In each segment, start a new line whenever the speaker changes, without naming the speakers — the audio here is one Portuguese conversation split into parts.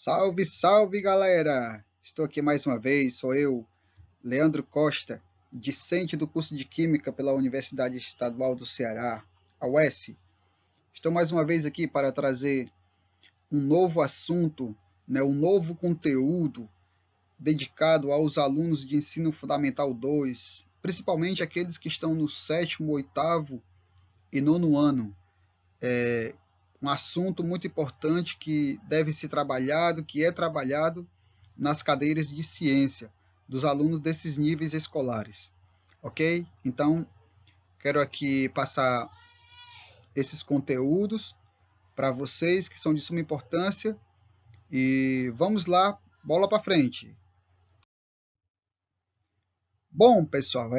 Salve, salve, galera! Estou aqui mais uma vez, sou eu, Leandro Costa, discente do curso de Química pela Universidade Estadual do Ceará, a UES. Estou mais uma vez aqui para trazer um novo assunto, um novo conteúdo dedicado aos alunos de Ensino Fundamental 2, principalmente aqueles que estão no sétimo, oitavo e nono ano. Um assunto muito importante que deve ser trabalhado, que é trabalhado nas cadeiras de ciência dos alunos desses níveis escolares, ok? Então, quero aqui passar esses conteúdos para vocês que são de suma importância e vamos lá, bola para frente. Bom, pessoal,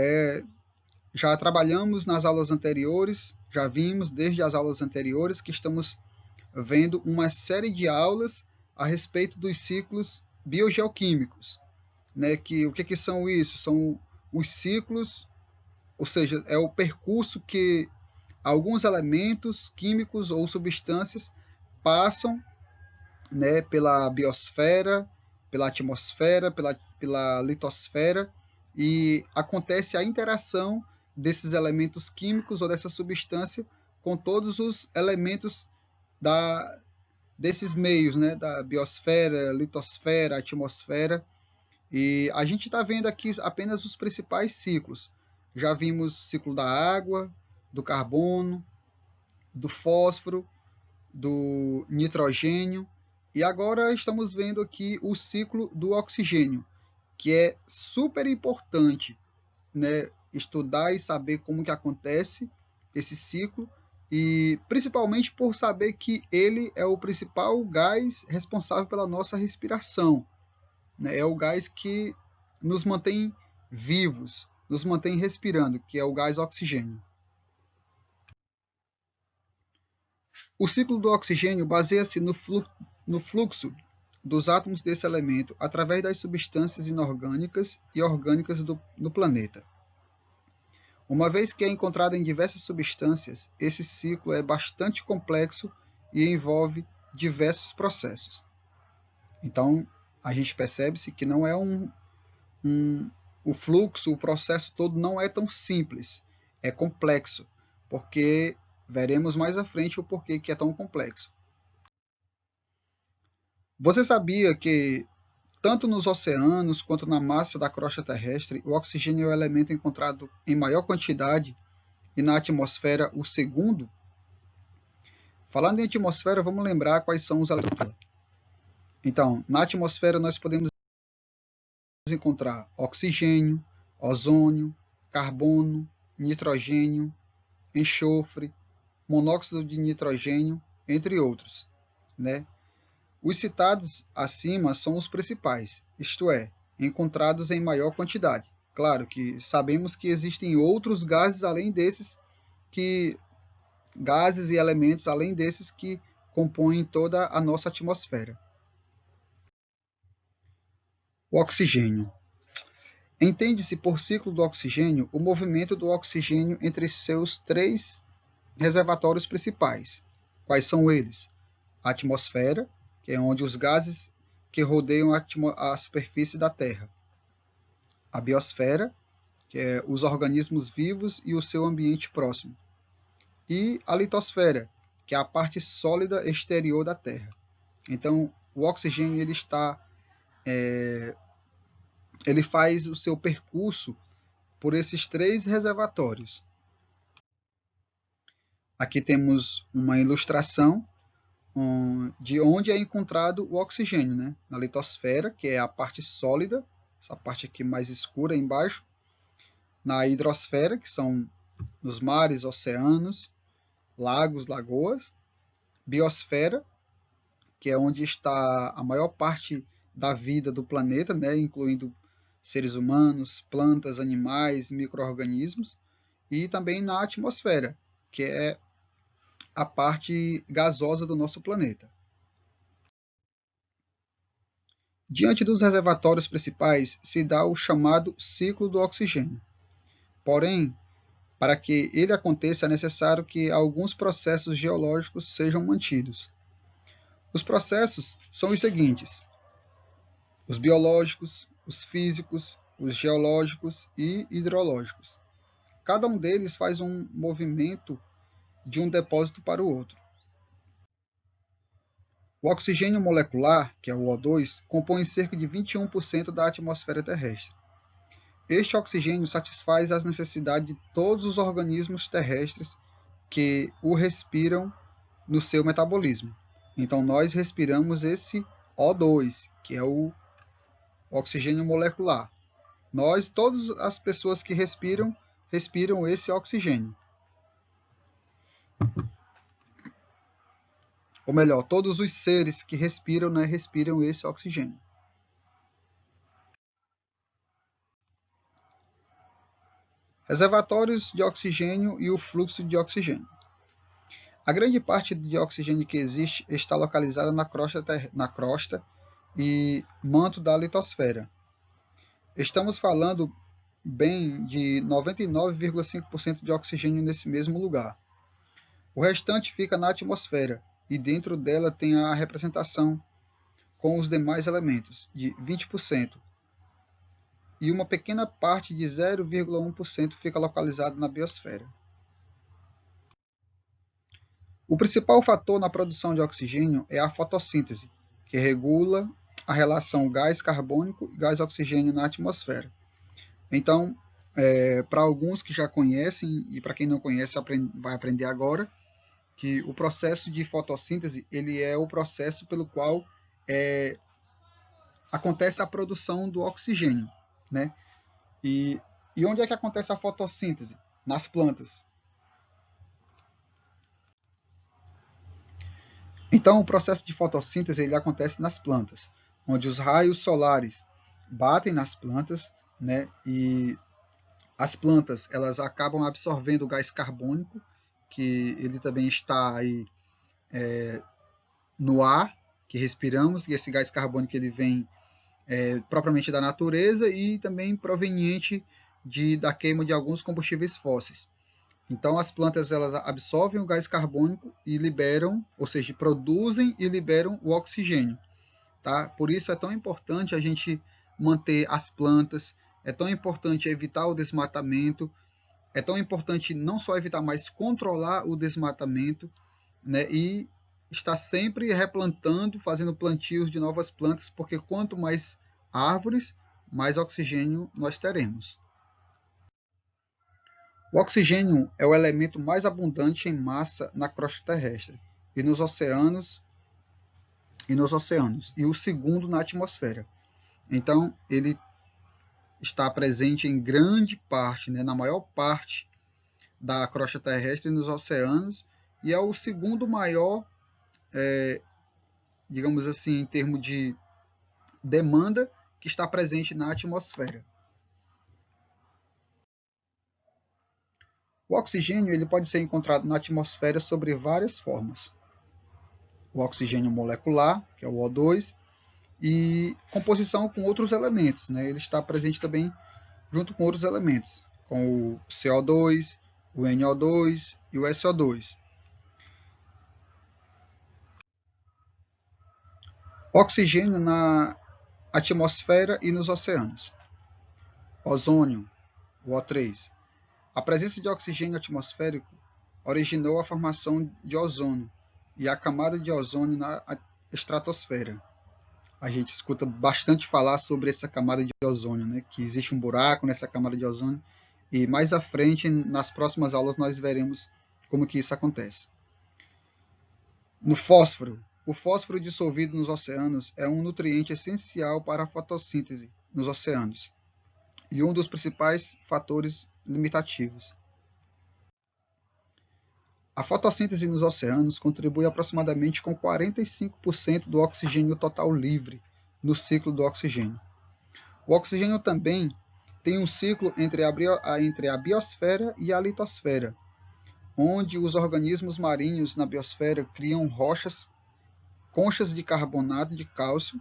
já trabalhamos nas aulas anteriores, já vimos desde as aulas anteriores que estamos vendo uma série de aulas a respeito dos ciclos biogeoquímicos, né? O que são isso? São os ciclos, ou seja, é o percurso que alguns elementos químicos ou substâncias passam, né, pela biosfera, pela atmosfera, pela litosfera, e acontece a interação desses elementos químicos ou dessa substância com todos os elementos desses meios, né, da biosfera, litosfera, atmosfera. E a gente está vendo aqui apenas os principais ciclos. Já vimos o ciclo da água, do carbono, do fósforo, do nitrogênio, e agora estamos vendo aqui o ciclo do oxigênio, que é super importante, né, estudar e saber como que acontece esse ciclo, e principalmente por saber que ele é o principal gás responsável pela nossa respiração, né? É o gás que nos mantém vivos, nos mantém respirando, que é o gás oxigênio. O ciclo do oxigênio baseia-se no fluxo dos átomos desse elemento através das substâncias inorgânicas e orgânicas no planeta. Uma vez que é encontrado em diversas substâncias, esse ciclo é bastante complexo e envolve diversos processos. Então, a gente percebe-se que não é o fluxo, o processo todo não é tão simples, é complexo, porque veremos mais à frente o porquê que é tão complexo. Você sabia que tanto nos oceanos quanto na massa da crosta terrestre, o oxigênio é o elemento encontrado em maior quantidade e na atmosfera o segundo? Falando em atmosfera, vamos lembrar quais são os elementos. Então, na atmosfera nós podemos encontrar oxigênio, ozônio, carbono, nitrogênio, enxofre, monóxido de nitrogênio, entre outros, né? Os citados acima são os principais, isto é, encontrados em maior quantidade. Claro que sabemos que existem outros gases além desses gases e elementos além desses que compõem toda a nossa atmosfera. O oxigênio. Entende-se por ciclo do oxigênio o movimento do oxigênio entre seus três reservatórios principais. Quais são eles? A atmosfera, que é onde os gases que rodeiam a superfície da Terra. A biosfera, que é os organismos vivos e o seu ambiente próximo. E a litosfera, que é a parte sólida exterior da Terra. Então, o oxigênio ele faz o seu percurso por esses três reservatórios. Aqui temos uma ilustração de onde é encontrado o oxigênio, né? Na litosfera, que é a parte sólida, essa parte aqui mais escura embaixo. Na hidrosfera, que são nos mares, oceanos, lagos, lagoas. Biosfera, que é onde está a maior parte da vida do planeta, né? Incluindo seres humanos, plantas, animais, micro-organismos. E também na atmosfera, que é a parte gasosa do nosso planeta. Diante dos reservatórios principais se dá o chamado ciclo do oxigênio. Porém, para que ele aconteça é necessário que alguns processos geológicos sejam mantidos. Os processos são os seguintes: os biológicos, os físicos, os geológicos e hidrológicos. Cada um deles faz um movimento de um depósito para o outro. O oxigênio molecular, que é o O2, compõe cerca de 21% da atmosfera terrestre. Este oxigênio satisfaz as necessidades de todos os organismos terrestres que o respiram no seu metabolismo. Então, nós respiramos esse O2, que é o oxigênio molecular. Todas as pessoas que respiram esse oxigênio. Ou melhor, todos os seres que respiram, respiram esse oxigênio. Reservatórios de oxigênio e o fluxo de oxigênio. A grande parte de oxigênio que existe está localizada na crosta e manto da litosfera. Estamos falando bem de 99,5% de oxigênio nesse mesmo lugar. O restante fica na atmosfera e dentro dela tem a representação com os demais elementos, de 20%. E uma pequena parte de 0,1% fica localizada na biosfera. O principal fator na produção de oxigênio é a fotossíntese, que regula a relação gás carbônico e gás oxigênio na atmosfera. Então, para alguns que já conhecem e para quem não conhece vai aprender agora, que o processo de fotossíntese ele é o processo pelo qual acontece a produção do oxigênio, né? E onde é que acontece a fotossíntese? Nas plantas. Então, o processo de fotossíntese ele acontece nas plantas, onde os raios solares batem nas plantas, né? E as plantas elas acabam absorvendo o gás carbônico, que ele também está aí no ar que respiramos, e esse gás carbônico ele vem propriamente da natureza e também proveniente da queima de alguns combustíveis fósseis. Então, as plantas elas absorvem o gás carbônico e liberam, ou seja, produzem e liberam o oxigênio. Tá? Por isso é tão importante a gente manter as plantas, é tão importante evitar o desmatamento, é tão importante não só evitar, mas controlar o desmatamento, né? E estar sempre replantando, fazendo plantios de novas plantas, porque quanto mais árvores, mais oxigênio nós teremos. O oxigênio é o elemento mais abundante em massa na crosta terrestre e nos oceanos, e o segundo na atmosfera. Então, ele está presente em grande parte, na maior parte da crosta terrestre e nos oceanos, e é o segundo maior, digamos assim, em termos de demanda, que está presente na atmosfera. O oxigênio ele pode ser encontrado na atmosfera sobre várias formas. O oxigênio molecular, que é o O2, e composição com outros elementos. Ele está presente também junto com outros elementos, com o CO2, o NO2 e o SO2. Oxigênio na atmosfera e nos oceanos. Ozônio, o O3. A presença de oxigênio atmosférico originou a formação de ozônio e a camada de ozônio na estratosfera. A gente escuta bastante falar sobre essa camada de ozônio, que existe um buraco nessa camada de ozônio, e mais à frente, nas próximas aulas, nós veremos como que isso acontece. No fósforo. O fósforo dissolvido nos oceanos é um nutriente essencial para a fotossíntese nos oceanos e um dos principais fatores limitativos. A fotossíntese nos oceanos contribui aproximadamente com 45% do oxigênio total livre no ciclo do oxigênio. O oxigênio também tem um ciclo entre a biosfera e a litosfera, onde os organismos marinhos na biosfera criam conchas de carbonato de cálcio,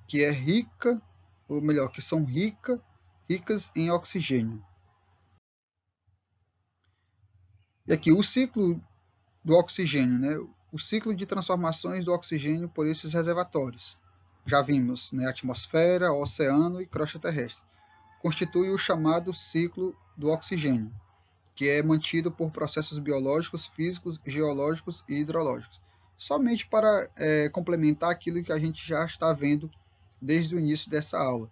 que é rica, ou melhor, que são ricas em oxigênio. E aqui o ciclo do oxigênio, o ciclo de transformações do oxigênio por esses reservatórios. Já vimos, né, atmosfera, oceano e crosta terrestre. Constitui o chamado ciclo do oxigênio, que é mantido por processos biológicos, físicos, geológicos e hidrológicos. Somente para complementar aquilo que a gente já está vendo desde o início dessa aula,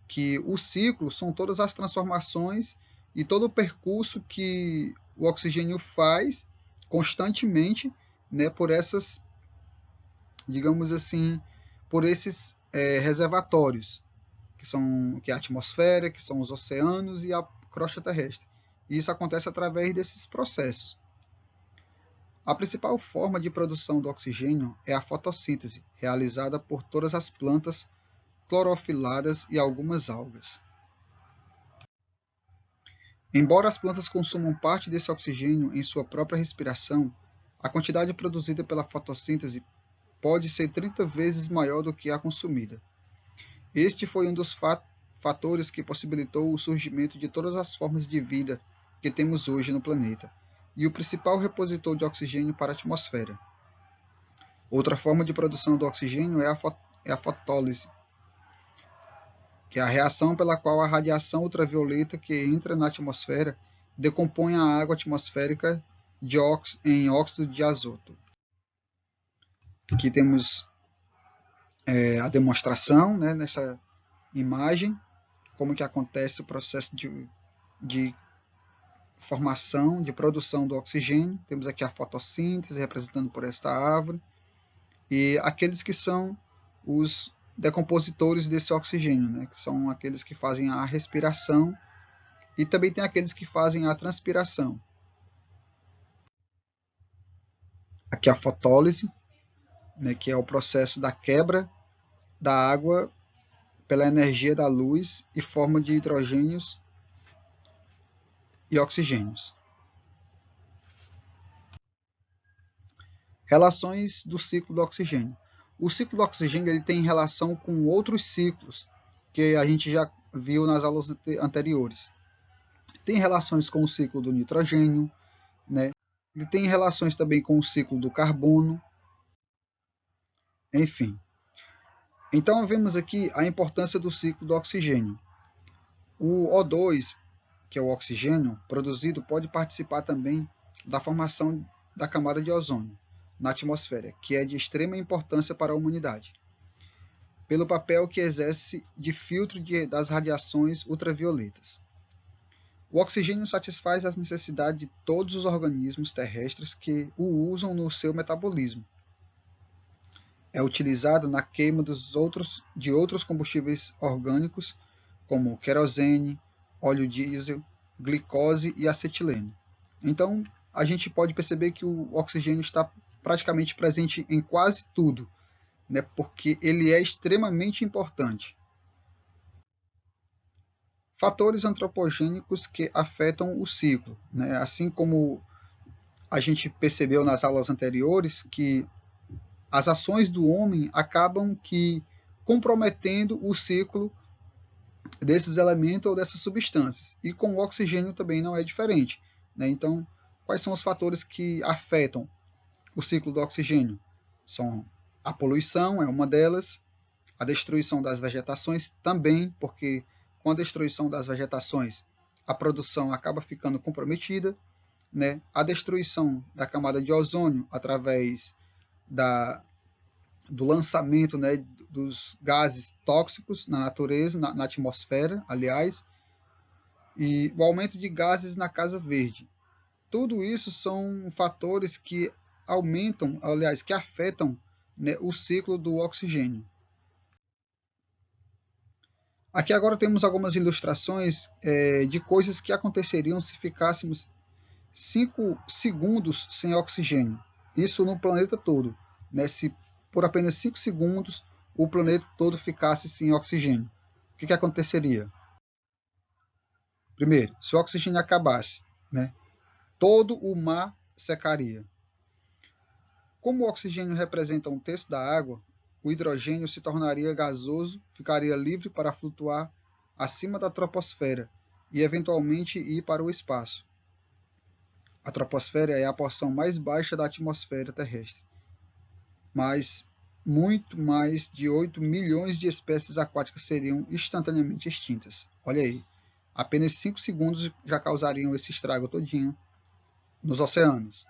que o ciclo são todas as transformações e todo o percurso que o oxigênio faz constantemente, né, por essas, digamos assim, por esses reservatórios, que é a atmosfera, que são os oceanos e a crosta terrestre. E isso acontece através desses processos. A principal forma de produção do oxigênio é a fotossíntese, realizada por todas as plantas clorofiladas e algumas algas. Embora as plantas consumam parte desse oxigênio em sua própria respiração, a quantidade produzida pela fotossíntese pode ser 30 vezes maior do que a consumida. Este foi um dos fatores que possibilitou o surgimento de todas as formas de vida que temos hoje no planeta, e o principal repositor de oxigênio para a atmosfera. Outra forma de produção do oxigênio é a fotólise, que é a reação pela qual a radiação ultravioleta que entra na atmosfera decompõe a água atmosférica em óxido de azoto. Aqui temos a demonstração, né, nessa imagem, como que acontece o processo de formação, de produção do oxigênio. Temos aqui a fotossíntese, representando por esta árvore, e aqueles que são os decompositores desse oxigênio, né, que são aqueles que fazem a respiração, e também tem aqueles que fazem a transpiração. Aqui a fotólise, né, que é o processo da quebra da água pela energia da luz e forma de hidrogênios e oxigênios. Relações do ciclo do oxigênio. O ciclo do oxigênio ele tem relação com outros ciclos que a gente já viu nas aulas anteriores. Tem relações com o ciclo do nitrogênio, né? Ele tem relações também com o ciclo do carbono, enfim. Então, vemos aqui a importância do ciclo do oxigênio. O O2, que é o oxigênio produzido, pode participar também da formação da camada de ozônio na atmosfera, que é de extrema importância para a humanidade, pelo papel que exerce de filtro das radiações ultravioletas. O oxigênio satisfaz as necessidades de todos os organismos terrestres que o usam no seu metabolismo. É utilizado na queima de outros combustíveis orgânicos, como querosene, óleo diesel, glicose e acetileno. Então, a gente pode perceber que o oxigênio está praticamente presente em quase tudo, né, porque ele é extremamente importante. Fatores antropogênicos que afetam o ciclo, né? Assim como a gente percebeu nas aulas anteriores, que as ações do homem acabam que comprometendo o ciclo desses elementos ou dessas substâncias. E com o oxigênio também não é diferente, né? Então, quais são os fatores que afetam o ciclo do oxigênio? São a poluição, é uma delas, a destruição das vegetações também, porque com a destruição das vegetações, a produção acaba ficando comprometida, né? A destruição da camada de ozônio através do lançamento, né, dos gases tóxicos na natureza, na atmosfera, aliás, e o aumento de gases na Casa Verde. Tudo isso são fatores que aumentam, aliás, que afetam, né, o ciclo do oxigênio. Aqui agora temos algumas ilustrações de coisas que aconteceriam se ficássemos 5 segundos sem oxigênio. Isso no planeta todo, né? Se por apenas 5 segundos o planeta todo ficasse sem oxigênio, o que aconteceria? Primeiro, se o oxigênio acabasse, né, todo o mar secaria. Como o oxigênio representa 1/3 da água, o hidrogênio se tornaria gasoso, ficaria livre para flutuar acima da troposfera e eventualmente ir para o espaço. A troposfera é a porção mais baixa da atmosfera terrestre mas muito mais de 8 milhões de espécies aquáticas seriam instantaneamente extintas. Olha aí, apenas 5 segundos já causariam esse estrago todinho nos oceanos.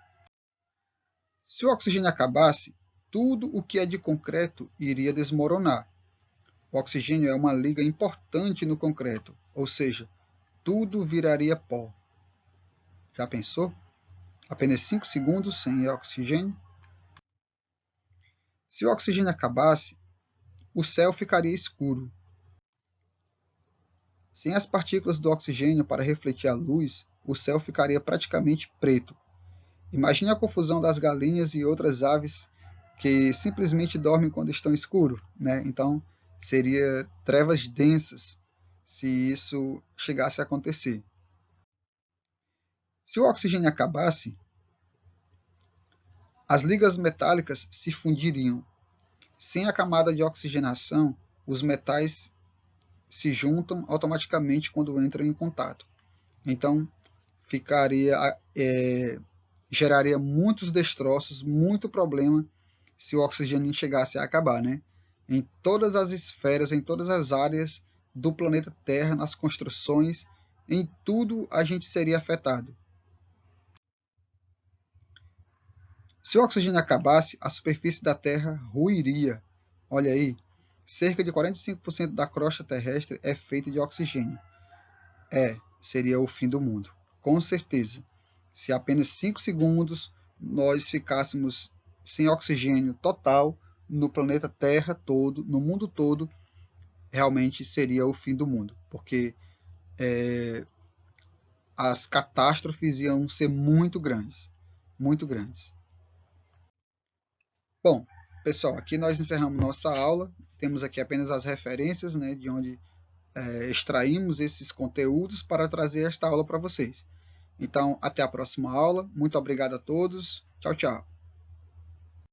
Se o oxigênio acabasse, tudo o que é de concreto iria desmoronar. O oxigênio é uma liga importante no concreto, ou seja, tudo viraria pó. Já pensou? Apenas 5 segundos sem oxigênio? Se o oxigênio acabasse, o céu ficaria escuro. Sem as partículas do oxigênio para refletir a luz, o céu ficaria praticamente preto. Imagine a confusão das galinhas e outras aves que simplesmente dormem quando estão escuro, né? Então, seria trevas densas se isso chegasse a acontecer. Se o oxigênio acabasse, as ligas metálicas se fundiriam. Sem a camada de oxigenação, os metais se juntam automaticamente quando entram em contato. Então, geraria muitos destroços, muito problema se o oxigênio chegasse a acabar, né? Em todas as esferas, em todas as áreas do planeta Terra, nas construções, em tudo a gente seria afetado. Se o oxigênio acabasse, a superfície da Terra ruiria. Olha aí, cerca de 45% da crosta terrestre é feita de oxigênio. Seria o fim do mundo, com certeza. Se apenas 5 segundos nós ficássemos sem oxigênio total no planeta Terra todo, no mundo todo, realmente seria o fim do mundo, porque as catástrofes iam ser muito grandes, muito grandes. Bom, pessoal, aqui nós encerramos nossa aula. Temos aqui apenas as referências, né, de onde extraímos esses conteúdos para trazer esta aula para vocês. Então, até a próxima aula. Muito obrigado a todos. Tchau, tchau.